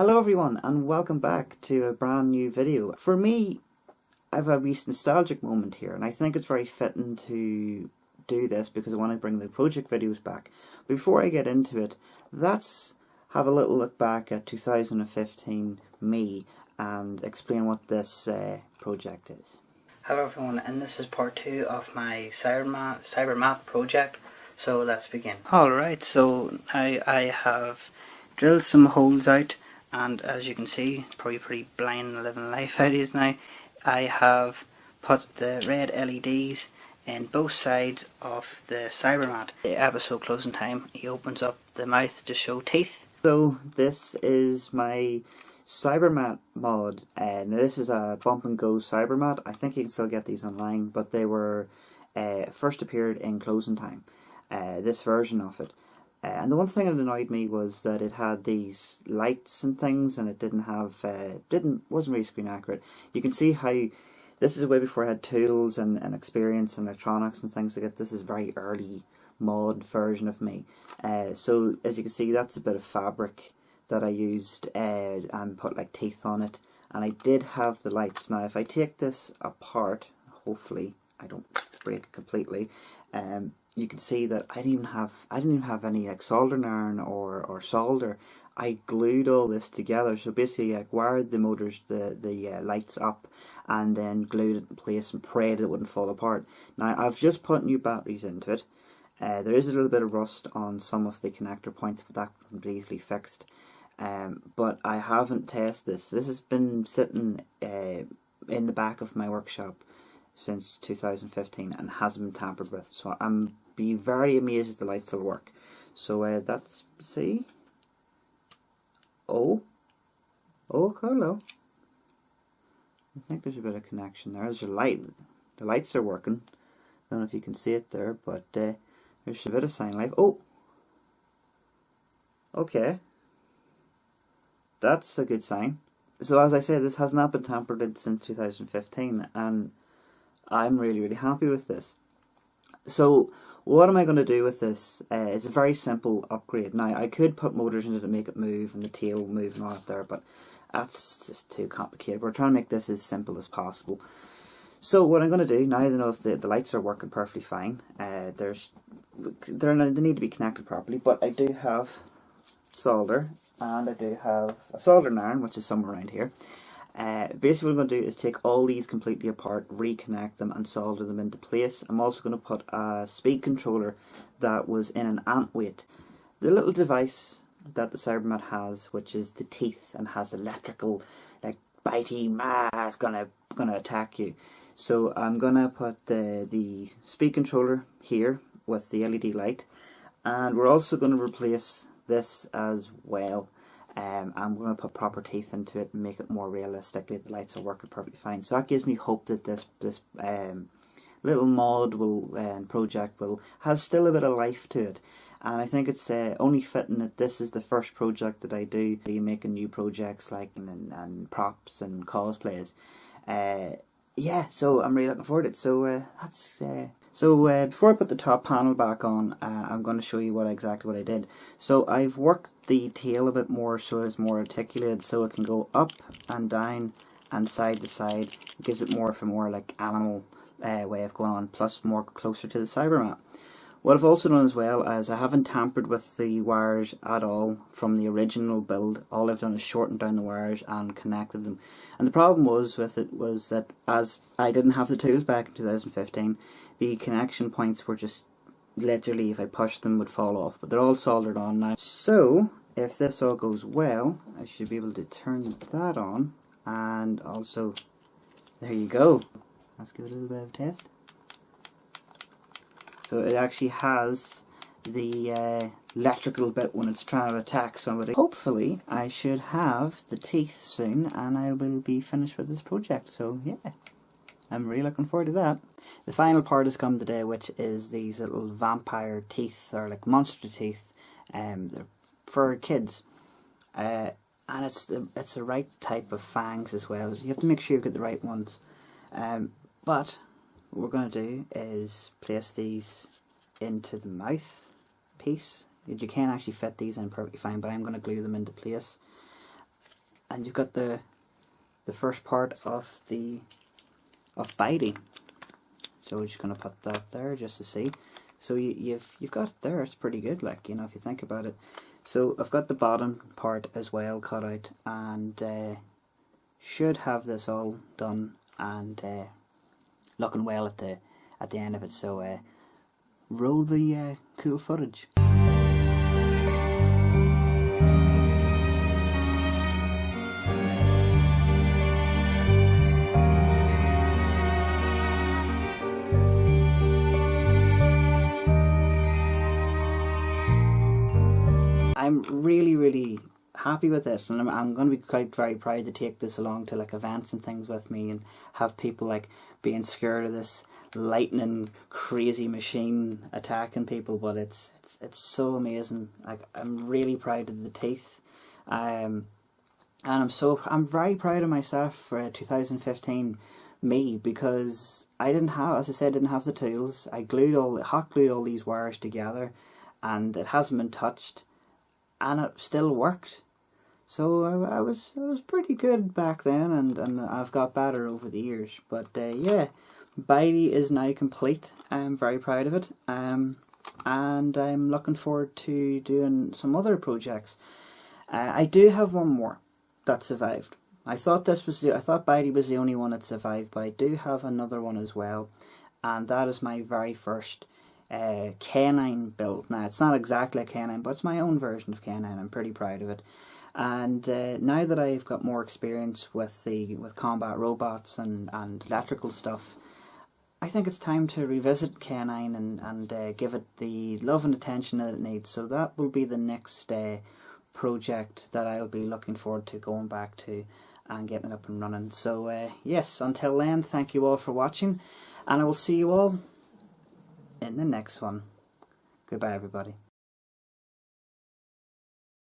Hello everyone and welcome back to a brand new video. For me, I have a recent nostalgic moment here and I think it's very fitting to do this because I want to bring the project videos back. But before I get into it, let's have a little look back at 2015 me and explain what this project is. Hello everyone, and this is part 2 of my cybermat project, so let's begin. Alright, so I have drilled some holes out, and as you can see, it's probably pretty blind living life out is now. I have put the red LEDs in both sides of the cybermat. The episode closing time, he opens up the mouth to show teeth. So this is my cybermat mod, and this is a bump and go cybermat. I think you can still get these online, but they were first appeared in closing time, this version of it. And the one thing that annoyed me was that it had these lights and things, and it didn't have wasn't really screen accurate. You can see how this is way before I had tools and experience and electronics and things like that. This is very early mod version of me. So as you can see, that's a bit of fabric that I used and put like teeth on it, and I did have the lights. Now if I take this apart, hopefully I don't break it completely, you can see that I didn't even have any like soldering iron or solder. I glued all this together, so basically like wired the motors, the lights up, and then glued it in place and prayed it wouldn't fall apart. Now I've just put new batteries into it. There is a little bit of rust on some of the connector points, but that can be easily fixed. But I haven't tested this. This has been sitting in the back of my workshop since 2015 and hasn't been tampered with. So I'm be very amazed if the lights still work. So that's, see? Oh, hello. I think there's a bit of connection there. There's a light. The lights are working. I don't know if you can see it there, but there's a bit of sign light. Oh, okay. That's a good sign. So as I said, this has not been tampered with since 2015, and I'm really happy with this. So what am I going to do with this? It's a very simple upgrade. Now I could put motors in it to make it move and the tail move and all that there, but that's just too complicated. We're trying to make this as simple as possible. So what I'm going to do, now I don't know if the lights are working perfectly fine. They need to be connected properly, but I do have solder, and I do have a soldering iron, which is somewhere around here. Basically what I'm going to do is take all these completely apart, reconnect them and solder them into place. I'm also going to put a speed controller that was in an amp weight. The little device that the cybermat has, which is the teeth and has electrical, like bitey, it's gonna attack you. So I'm going to put the speed controller here with the LED light, and we're also going to replace this as well. I'm going to put proper teeth into it and make it more realistic. The lights are working perfectly fine. So that gives me hope that this little mod project has still a bit of life to it. And I think it's only fitting that this is the first project that I do. Making new projects like and props and cosplays. Yeah, so I'm really looking forward to it. So before I put the top panel back on, I'm going to show you exactly what I did. So I've worked the tail a bit more so it's more articulated, so it can go up and down and side to side. It gives it more of a more like animal way of going on, plus more closer to the cybermat. What I've also done as well is I haven't tampered with the wires at all from the original build. All I've done is shortened down the wires and connected them. And the problem with it was that as I didn't have the tools back in 2015, the connection points were just literally, if I pushed them, would fall off. But they're all soldered on now. So if this all goes well, I should be able to turn that on. And also, there you go. Let's give it a little bit of a test. So it actually has the electrical bit when it's trying to attack somebody. Hopefully I should have the teeth soon and I will be finished with this project. So yeah, I'm really looking forward to that. The final part has come today, which is these little vampire teeth, or like monster teeth, they're for kids. And it's the right type of fangs as well. You have to make sure you get the right ones. But what we're going to do is place these into the mouth piece. You can actually fit these in perfectly fine, but I'm going to glue them into place. and you've got the first part of Bitey. So we're just going to put that there just to see. So you've got it there. It's pretty good, like, you know, if you think about it. So I've got the bottom part as well cut out, and should have this all done and looking well at the end of it. So roll the cool footage. I'm really happy with this, and I'm going to be quite very proud to take this along to like events and things with me, and have people like being scared of this lightning crazy machine attacking people. But it's so amazing. Like, I'm really proud of the teeth, and I'm very proud of myself for 2015 me, because I didn't have, as I said, didn't have the tools. I hot glued all these wires together, and it hasn't been touched, and it still worked. So I was pretty good back then, and I've got better over the years. But yeah, Bitey is now complete. I'm very proud of it, and I'm looking forward to doing some other projects. I do have one more that survived. I thought Bitey was the only one that survived, but I do have another one as well, and that is my very first canine build. Now, it's not exactly a canine, but it's my own version of canine. I'm pretty proud of it. And now that I've got more experience with combat robots and electrical stuff, I think it's time to revisit canine and give it the love and attention that it needs. So that will be the next project that I'll be looking forward to going back to and getting it up and running. So yes, until then, thank you all for watching, and I will see you all in the next one. Goodbye, everybody.